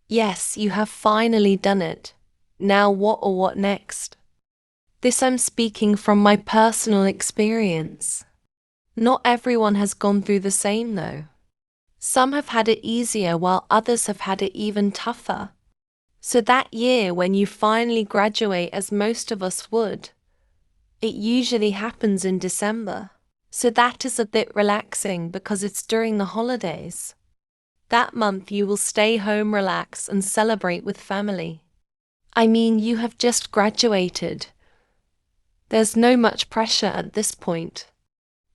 Yes, you have finally done it. Now what or what next? This I'm speaking from my personal experience. Not everyone has gone through the same though. Some have had it easier while others have had it even tougher. So that year when you finally graduate, as most of us would, it usually happens in December. So that is a bit relaxing because it's during the holidays. That month you will stay home, relax, and celebrate with family. I mean, you have just graduated. There's no much pressure at this point.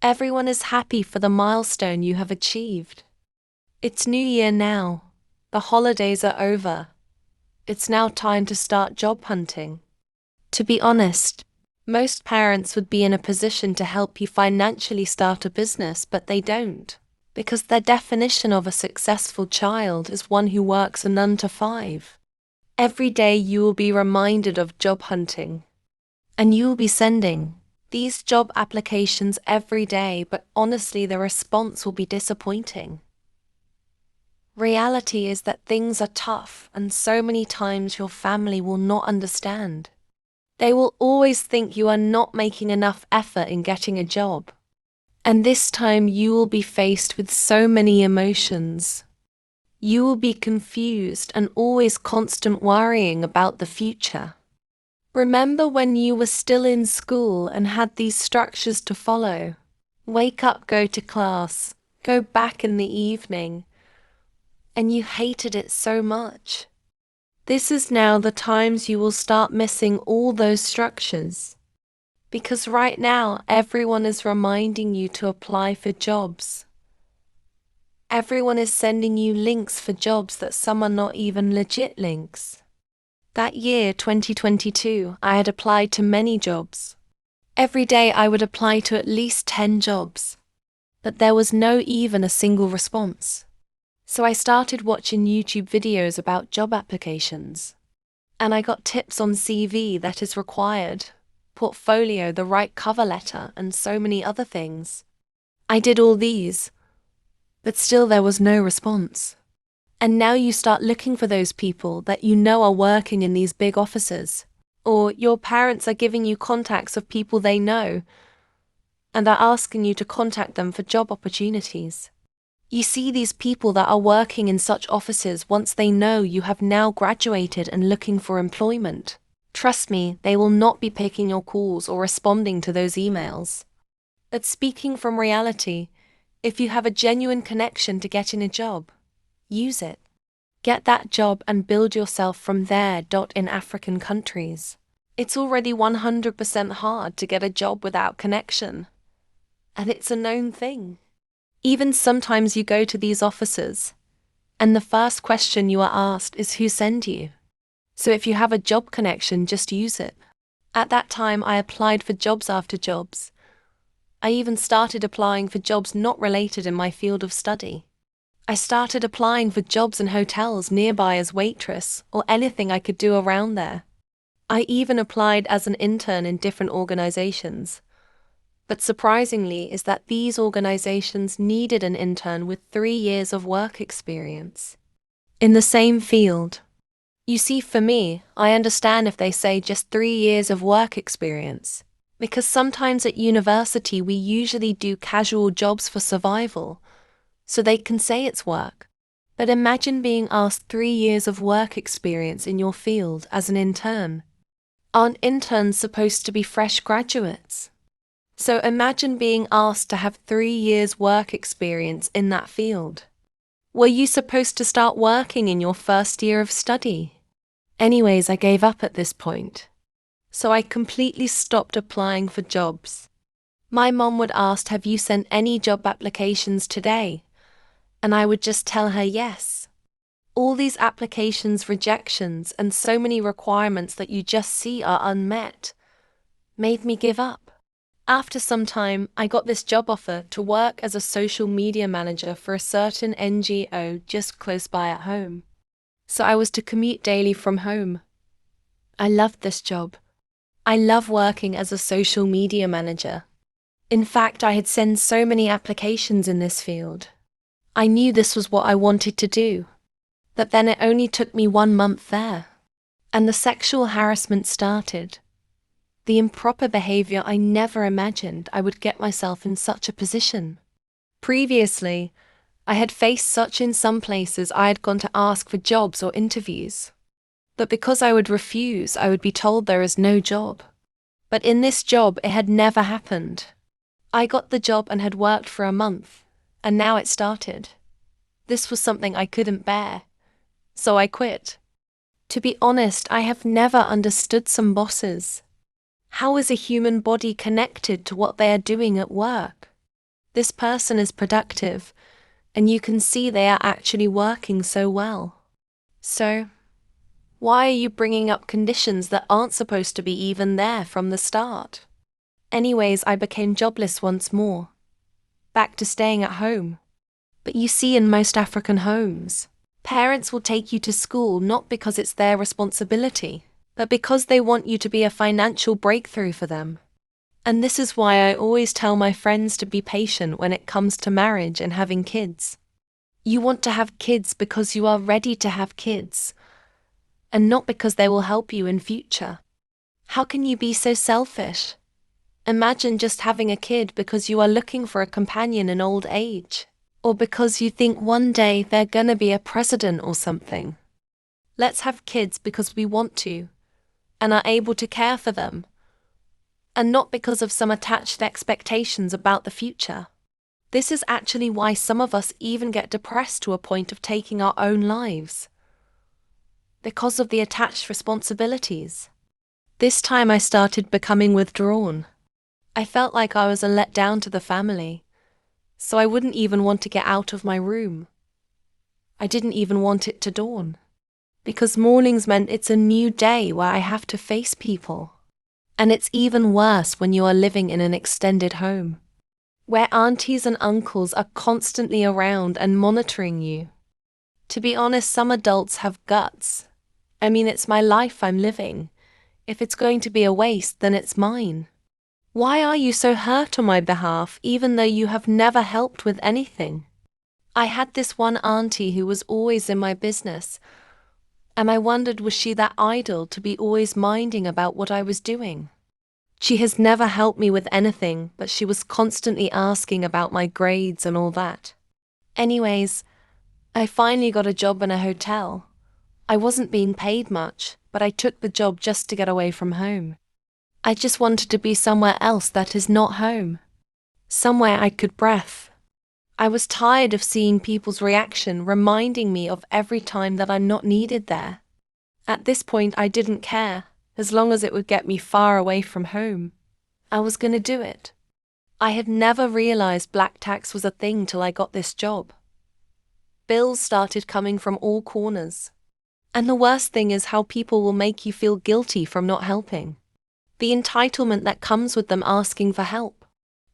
Everyone is happy for the milestone you have achieved. It's New Year now. The holidays are over. It's now time to start job hunting. To be honest, most parents would be in a position to help you financially start a business, but they don't. Because their definition of a successful child is one who works a 9 to 5. Every day you will be reminded of job hunting. And you will be sending these job applications every day, but honestly, the response will be disappointing. Reality is that things are tough, and so many times your family will not understand. They will always think you are not making enough effort in getting a job. And this time you will be faced with so many emotions. You will be confused and always constant worrying about the future. Remember when you were still in school and had these structures to follow? Wake up, go to class, go back in the evening, and you hated it so much. This is now the times you will start missing all those structures. Because right now, everyone is reminding you to apply for jobs. Everyone is sending you links for jobs that some are not even legit links. That year, 2022, I had applied to many jobs. Every day I would apply to at least 10 jobs. But there was no even a single response. So I started watching YouTube videos about job applications. And I got tips on CV that is required, portfolio, the right cover letter, and so many other things. I did all these, but still there was no response. And now you start looking for those people that you know are working in these big offices, or your parents are giving you contacts of people they know and are asking you to contact them for job opportunities. You see these people that are working in such offices once they know you have now graduated and looking for employment. Trust me, they will not be picking your calls or responding to those emails. But speaking from reality, if you have a genuine connection to getting a job, use it. Get that job and build yourself from there. In African countries, it's already 100% hard to get a job without connection. And it's a known thing. Even sometimes you go to these offices, and the first question you are asked is who sent you. So if you have a job connection, just use it. At that time, I applied for jobs after jobs. I even started applying for jobs not related in my field of study. I started applying for jobs in hotels nearby as waitress or anything I could do around there. I even applied as an intern in different organizations. But surprisingly is that these organizations needed an intern with 3 years of work experience in the same field. You see, for me, I understand if they say just 3 years of work experience, because sometimes at university we usually do casual jobs for survival, so they can say it's work. But imagine being asked 3 years of work experience in your field as an intern. Aren't interns supposed to be fresh graduates? So imagine being asked to have 3 years work experience in that field. Were you supposed to start working in your first year of study? Anyways, I gave up at this point. So I completely stopped applying for jobs. My mom would ask, have you sent any job applications today? And I would just tell her yes. All these applications, rejections, and so many requirements that you just see are unmet made me give up. After some time, I got this job offer to work as a social media manager for a certain NGO just close by at home. So I was to commute daily from home. I loved this job. I love working as a social media manager. In fact, I had sent so many applications in this field. I knew this was what I wanted to do. But then it only took me 1 month there. And the sexual harassment started. The improper behavior I never imagined I would get myself in such a position. Previously, I had faced such in some places I had gone to ask for jobs or interviews. But because I would refuse, I would be told there is no job. But in this job, it had never happened. I got the job and had worked for a month, and now it started. This was something I couldn't bear, so I quit. To be honest, I have never understood some bosses. How is a human body connected to what they are doing at work? This person is productive, and you can see they are actually working so well. So, why are you bringing up conditions that aren't supposed to be even there from the start? Anyways, I became jobless once more. Back to staying at home. But you see, in most African homes, parents will take you to school not because it's their responsibility, but because they want you to be a financial breakthrough for them. And this is why I always tell my friends to be patient when it comes to marriage and having kids. You want to have kids because you are ready to have kids, and not because they will help you in future. How can you be so selfish? Imagine just having a kid because you are looking for a companion in old age, or because you think one day they're gonna be a president or something. Let's have kids because we want to, and are able to care for them, and not because of some attached expectations about the future. This is actually why some of us even get depressed to a point of taking our own lives, because of the attached responsibilities. This time I started becoming withdrawn. I felt like I was a letdown to the family, so I wouldn't even want to get out of my room. I didn't even want it to dawn, because mornings meant it's a new day where I have to face people. And it's even worse when you are living in an extended home, where aunties and uncles are constantly around and monitoring you. To be honest, some adults have guts. I mean, it's my life I'm living. If it's going to be a waste, then it's mine. Why are you so hurt on my behalf, even though you have never helped with anything? I had this one auntie who was always in my business, and I wondered, was she that idle to be always minding about what I was doing? She has never helped me with anything, but she was constantly asking about my grades and all that. Anyways, I finally got a job in a hotel. I wasn't being paid much, but I took the job just to get away from home. I just wanted to be somewhere else that is not home. Somewhere I could breathe. I was tired of seeing people's reaction reminding me of every time that I'm not needed there. At this point I didn't care, as long as it would get me far away from home. I was gonna do it. I had never realized black tax was a thing till I got this job. Bills started coming from all corners. And the worst thing is how people will make you feel guilty from not helping. The entitlement that comes with them asking for help.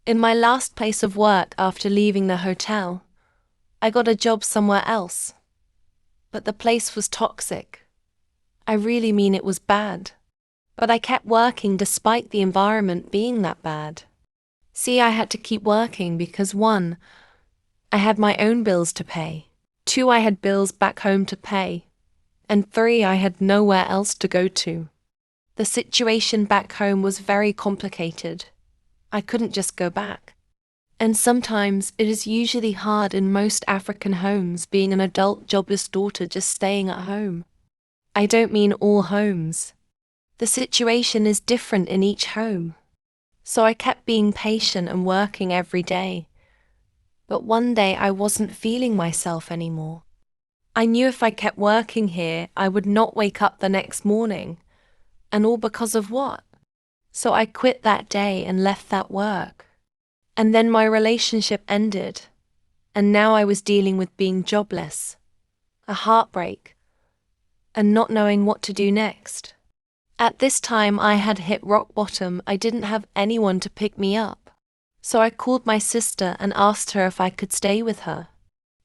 In my last place of work after leaving the hotel, I got a job somewhere else. But the place was toxic. I really mean it was bad. But I kept working despite the environment being that bad. See, I had to keep working because 1, I had my own bills to pay. 2, I had bills back home to pay. And 3, I had nowhere else to go to. The situation back home was very complicated. I couldn't just go back. And sometimes it is usually hard in most African homes being an adult jobless daughter just staying at home. I don't mean all homes. The situation is different in each home. So I kept being patient and working every day. But one day I wasn't feeling myself anymore. I knew if I kept working here, I would not wake up the next morning. And all because of what? So I quit that day and left that work. And then my relationship ended. And now I was dealing with being jobless, a heartbreak, and not knowing what to do next. At this time I had hit rock bottom. I didn't have anyone to pick me up. So I called my sister and asked her if I could stay with her.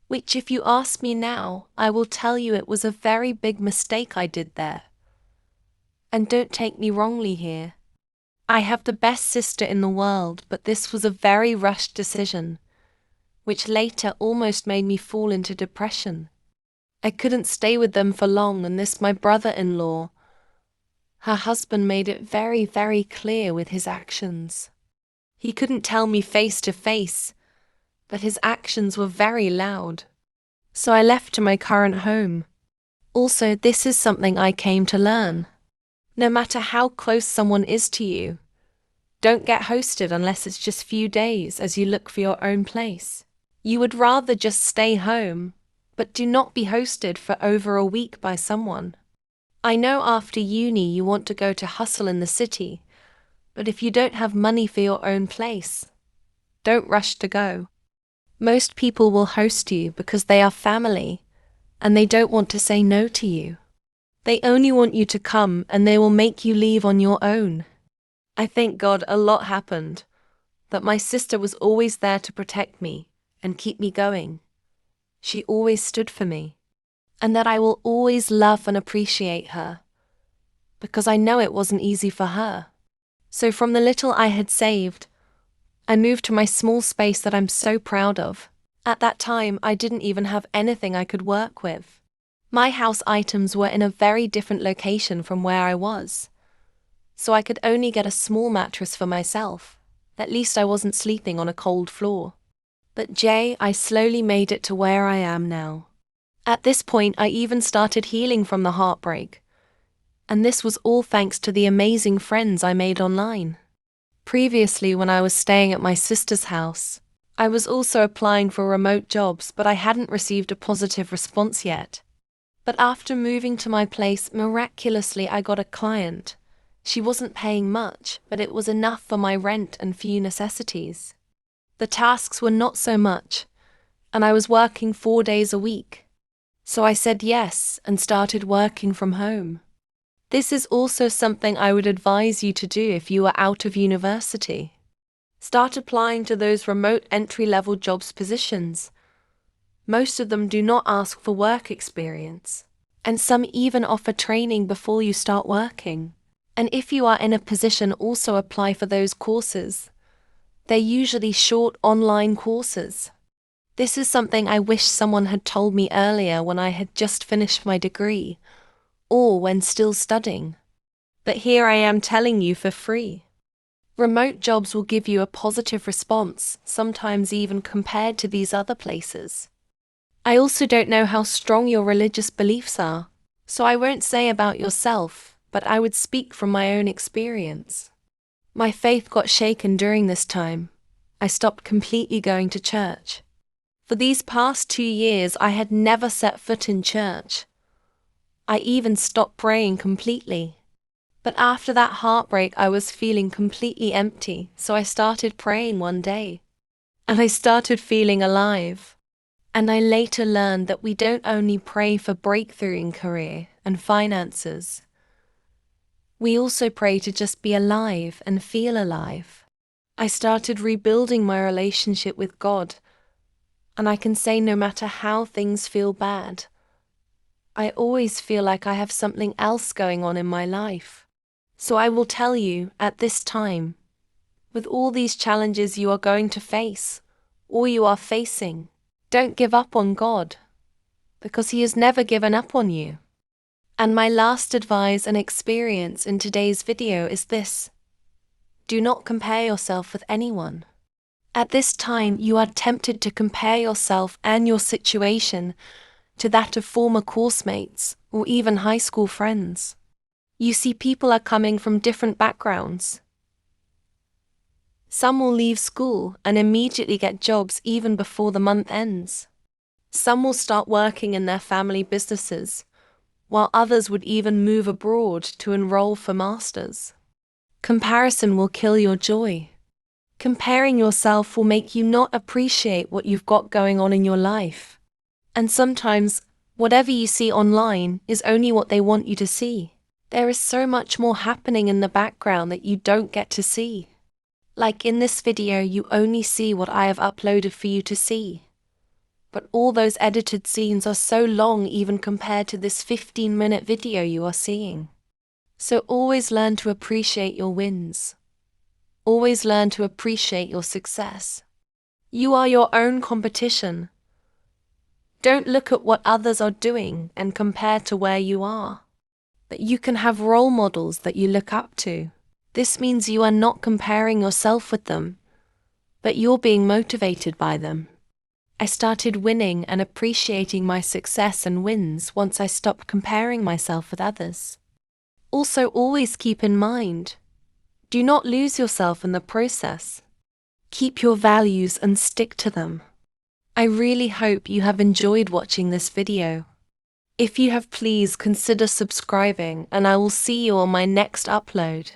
Which, if you ask me now, I will tell you it was a very big mistake I did there. And don't take me wrongly here. I have the best sister in the world, but this was a very rushed decision, which later almost made me fall into depression. I couldn't stay with them for long, and my brother-in-law, her husband, made it very, very clear with his actions. He couldn't tell me face to face, but his actions were very loud. So I left to my current home. Also, this is something I came to learn. No matter how close someone is to you, don't get hosted unless it's just few days as you look for your own place. You would rather just stay home, but do not be hosted for over a week by someone. I know after uni you want to go to hustle in the city, but if you don't have money for your own place, don't rush to go. Most people will host you because they are family, and they don't want to say no to you. They only want you to come, and they will make you leave on your own. I thank God a lot happened, that my sister was always there to protect me and keep me going. She always stood for me, and that I will always love and appreciate her, because I know it wasn't easy for her. So from the little I had saved, I moved to my small space that I'm so proud of. At that time, I didn't even have anything I could work with. My house items were in a very different location from where I was, so I could only get a small mattress for myself. At least I wasn't sleeping on a cold floor. But I slowly made it to where I am now. At this point, I even started healing from the heartbreak. And this was all thanks to the amazing friends I made online. Previously, when I was staying at my sister's house, I was also applying for remote jobs, but I hadn't received a positive response yet. But after moving to my place, miraculously I got a client. She wasn't paying much, but it was enough for my rent and few necessities. The tasks were not so much, and I was working 4 days a week. So I said yes and started working from home. This is also something I would advise you to do if you are out of university. Start applying to those remote entry-level jobs positions. Most of them do not ask for work experience, and some even offer training before you start working. And if you are in a position, also apply for those courses. They're usually short online courses. This is something I wish someone had told me earlier when I had just finished my degree, or when still studying. But here I am telling you for free. Remote jobs will give you a positive response, sometimes even compared to these other places. I also don't know how strong your religious beliefs are, so I won't say about yourself, but I would speak from my own experience. My faith got shaken during this time. I stopped completely going to church. For these past 2 years, I had never set foot in church. I even stopped praying completely. But after that heartbreak, I was feeling completely empty, so I started praying one day. And I started feeling alive. And I later learned that we don't only pray for breakthrough in career and finances. We also pray to just be alive and feel alive. I started rebuilding my relationship with God, and I can say no matter how things feel bad, I always feel like I have something else going on in my life. So I will tell you, at this time, with all these challenges you are going to face, or you are facing, don't give up on God, because He has never given up on you. And my last advice and experience in today's video is this: do not compare yourself with anyone. At this time, you are tempted to compare yourself and your situation to that of former coursemates or even high school friends. You see, people are coming from different backgrounds. Some will leave school and immediately get jobs even before the month ends. Some will start working in their family businesses, while others would even move abroad to enroll for masters. Comparison will kill your joy. Comparing yourself will make you not appreciate what you've got going on in your life. And sometimes, whatever you see online is only what they want you to see. There is so much more happening in the background that you don't get to see. Like in this video, you only see what I have uploaded for you to see. But all those edited scenes are so long even compared to this 15-minute video you are seeing. So always learn to appreciate your wins. Always learn to appreciate your success. You are your own competition. Don't look at what others are doing and compare to where you are. But you can have role models that you look up to. This means you are not comparing yourself with them, but you're being motivated by them. I started winning and appreciating my success and wins once I stopped comparing myself with others. Also, always keep in mind, do not lose yourself in the process. Keep your values and stick to them. I really hope you have enjoyed watching this video. If you have, please consider subscribing, and I will see you on my next upload.